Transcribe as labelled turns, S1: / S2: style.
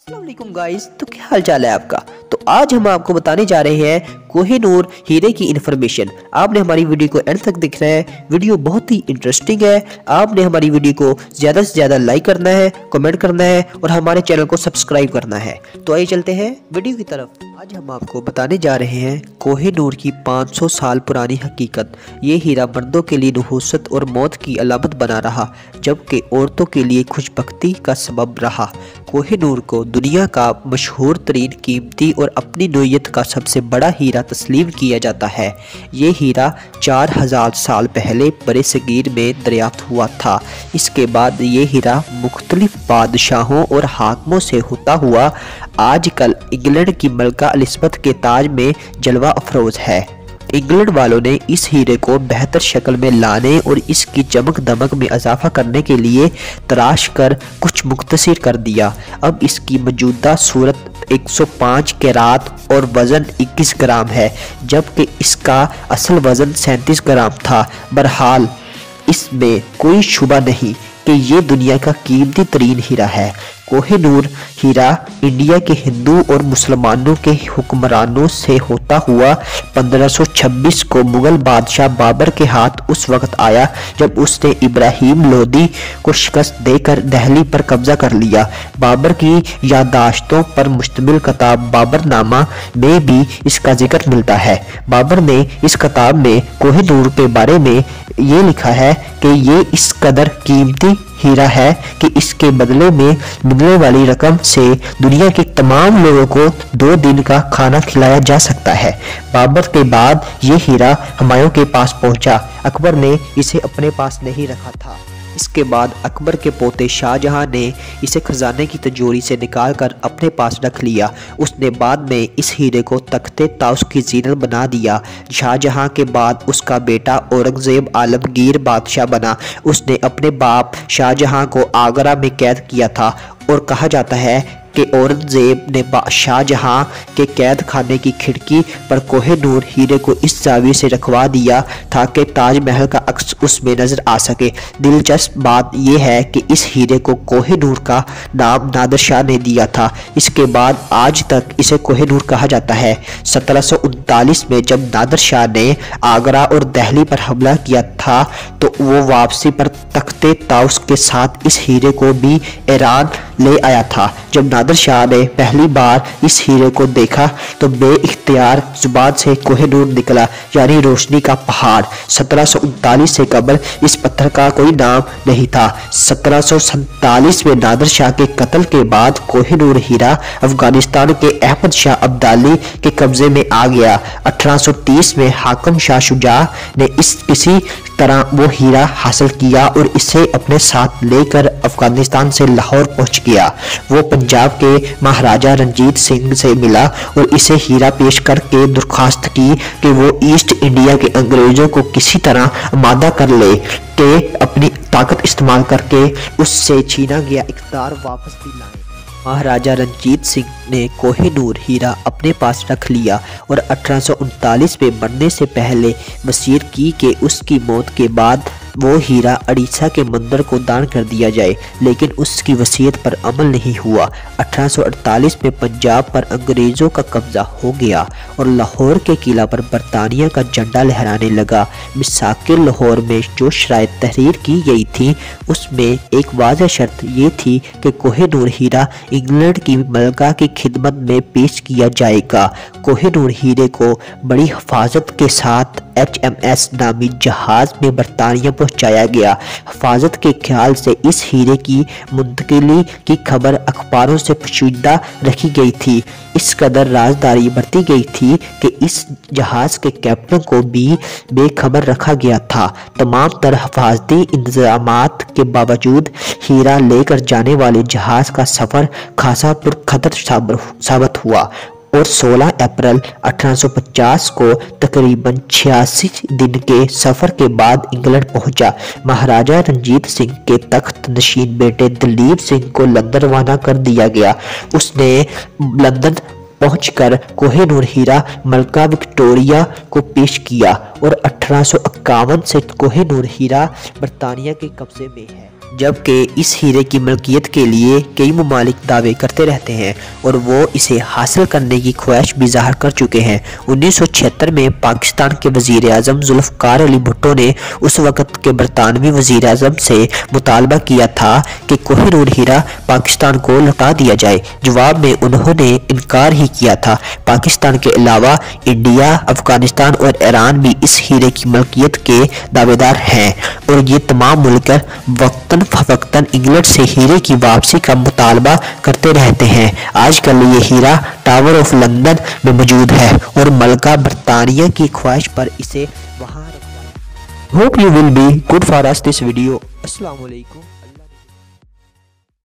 S1: अस्सलाम वालेकुम गाइस, तो क्या हाल चाल है आपका। तो आज हम आपको बताने जा रहे हैं कोहिनूर हीरे की इन्फॉर्मेशन। आपने हमारी वीडियो को एंड तक देखना है। वीडियो बहुत ही इंटरेस्टिंग है। आपने हमारी वीडियो को ज़्यादा से ज़्यादा लाइक करना है, कमेंट करना है और हमारे चैनल को सब्सक्राइब करना है। तो आइए चलते हैं वीडियो की तरफ। आज हम आपको बताने जा रहे हैं कोहिनूर की 500 साल पुरानी हकीकत। ये हीरा मर्दों के लिए नहुसत और मौत की अलामत बना रहा, जबकि औरतों के लिए खुशबख्ती का सबब रहा। कोहिनूर को दुनिया का मशहूर तरीन, कीमती और अपनी नोयत का सबसे बड़ा हीरा तस्लीम किया जाता है। ये हीरा 4000 साल पहले बरे सगीर में दरियाफ्त हुआ था। इसके बाद ये हीरा मुख्तलिफ बादशाहों और हाकमों से होता हुआ आजकल इंग्लैंड की मलका एलिज़ाबेथ के ताज में जलवा अफरोज है। इंग्लैंड वालों ने इस हीरे को बेहतर शक्ल में लाने और इसकी चमक दमक में इजाफा करने के लिए तराश कर कुछ मुख्तसर कर दिया। अब इसकी मौजूदा सूरत 105 कैरात और वज़न 21 ग्राम है, जबकि इसका असल वज़न 37 ग्राम था। बहरहाल इसमें कोई शुबा नहीं कि ये दुनिया का कीमती तरीन हीरा है। कोहिनूर हीरा इंडिया के हिंदू और मुसलमानों के हुक्मरानों से होता हुआ 1526 को मुगल बादशाह बाबर के हाथ उस वक्त आया जब उसने इब्राहिम लोदी को शिकस्त देकर दिल्ली पर कब्जा कर लिया। बाबर की याददाश्तों पर मुश्तमिल किताब बाबरनामा में भी इसका जिक्र मिलता है। बाबर ने इस किताब में कोहिनूर के बारे में ये लिखा है कि ये इस कदर कीमती हीरा है कि इसके बदले में मिलने वाली रकम से दुनिया के तमाम लोगों को 2 दिन का खाना खिलाया जा सकता है। बाबर के बाद ये हीरा हुमायूं के पास पहुंचा। अकबर ने इसे अपने पास नहीं रखा था। इसके बाद अकबर के पोते शाहजहां ने इसे खजाने की तिजोरी से निकालकर अपने पास रख लिया। उसने बाद में इस हीरे को तख्ते ताउस की जीनत बना दिया। शाहजहां के बाद उसका बेटा औरंगजेब आलमगीर बादशाह बना। उसने अपने बाप शाहजहां को आगरा में कैद किया था और कहा जाता है कि औरंगजेब ने शाहजहां के कैद खाने की खिड़की पर कोहिनूर हीरे को इस जाविये से रखवा दिया ताकि ताजमहल का अक्स उसमें नजर आ सके। दिलचस्प बात यह है कि इस हीरे को कोहिनूर का नाम नादिर शाह ने दिया था। इसके बाद आज तक इसे कोहिनूर कहा जाता है। 1739 में जब नादिर शाह ने आगरा और दिल्ली पर हमला किया था तो वो वापसी पर तख्ते ताउस के साथ इस हीरे को भी ईरान ले आया था। जब नादिर शाह ने पहली बार इस हीरे को देखा तो बेइख्तियार जुबान से कोहिनूर निकला, यानी रोशनी का पहाड़। 1739 से कबल इस पत्थर का कोई नाम नहीं था। 1747 में नादिर शाह के कत्ल के बाद कोहिनूर हीरा अफगानिस्तान के अहमद शाह अब्दाली के कब्जे में आ गया। 1830 में हाकिम शाह शुजा ने किसी तरह वो हीरा हासिल किया और इसे अपने साथ लेकर अफगानिस्तान से लाहौर पहुंच गया। वो पंजाब के महाराजा रंजीत सिंह से मिला और इसे हीरा पेश करके दरख्वास्त की कि वो ईस्ट इंडिया के अंग्रेजों को किसी तरह आमादा कर ले कि अपनी ताकत इस्तेमाल करके उससे छीना गया इख्तियार वापस दिलाएं। महाराजा रंजीत सिंह ने कोहिनूर हीरा अपने पास रख लिया और 1839 में मरने से पहले वसीयत की कि उसकी मौत के बाद वो हीरा उड़ीसा के मंदिर को दान कर दिया जाए, लेकिन उसकी वसीयत पर अमल नहीं हुआ। 1848 में पंजाब पर अंग्रेज़ों का कब्जा हो गया और लाहौर के किला पर बरतानिया का झंडा लहराने लगा। मिसाकिल लाहौर में जो शराइत तहरीर की गई थी उसमें एक वाज़ेह शर्त ये थी कि कोहिनूर हीरा इंग्लैंड की मलका की खिदमत में पेश किया जाएगा। कोहिनूर हीरे को बड़ी हिफाजत के साथ HMS नामी जहाज में बरतानिया पहुंचाया गया। हिफाजत के ख्याल से इस हीरे की मुंतकिली की खबर अखबारों से पोशीदा रखी गई थी। इस कदर राजदारी बरती गई थी कि इस जहाज के कैप्टन को भी बेखबर रखा गया था। तमाम तरह हिफाजती इंतजामात के बावजूद हीरा लेकर जाने वाले जहाज का सफ़र खासा पुरखतर साबित हुआ और 16 अप्रैल 1850 को तकरीबन 86 दिन के सफ़र के बाद इंग्लैंड पहुंचा। महाराजा रंजीत सिंह के तख्त नशीन बेटे दलीप सिंह को लंदन रवाना कर दिया गया। उसने लंदन पहुंचकर कोहिनूर हीरा मलका विक्टोरिया को पेश किया और 1851 से कोहिनूर हीरा बरतानिया के कब्जे में है। जबकि इस हीरे की मलकियत के लिए कई ममालिक दावे करते रहते हैं और वो इसे हासिल करने की ख्वाहिश भी ज़ाहिर कर चुके हैं। 1976 में पाकिस्तान के वज़ीर आज़म जुल्फ़िकार अली भुट्टो ने उस वक़्त के बरतानवी वज़ीर आज़म से मुतालबा किया था कि कोहिनूर हीरा पाकिस्तान को लौटा दिया जाए। जवाब में उन्होंने इनकार ही किया था। पाकिस्तान के अलावा इंडिया, अफगानिस्तान और ईरान भी इस हीरे की मलकियत के दावेदार हैं और ये तमाम मुल्क वक्तन फवक्तन इंग्लैंड से हीरे की वापसी का मुतालबा करते रहते हैं। आजकल ये हीरा टावर ऑफ लंदन में मौजूद है और मलका बरतानिया की ख्वाहिश पर इसे वहाँ रखा है। Hope you will be good for us this video. अस्सलाम वालेकुम।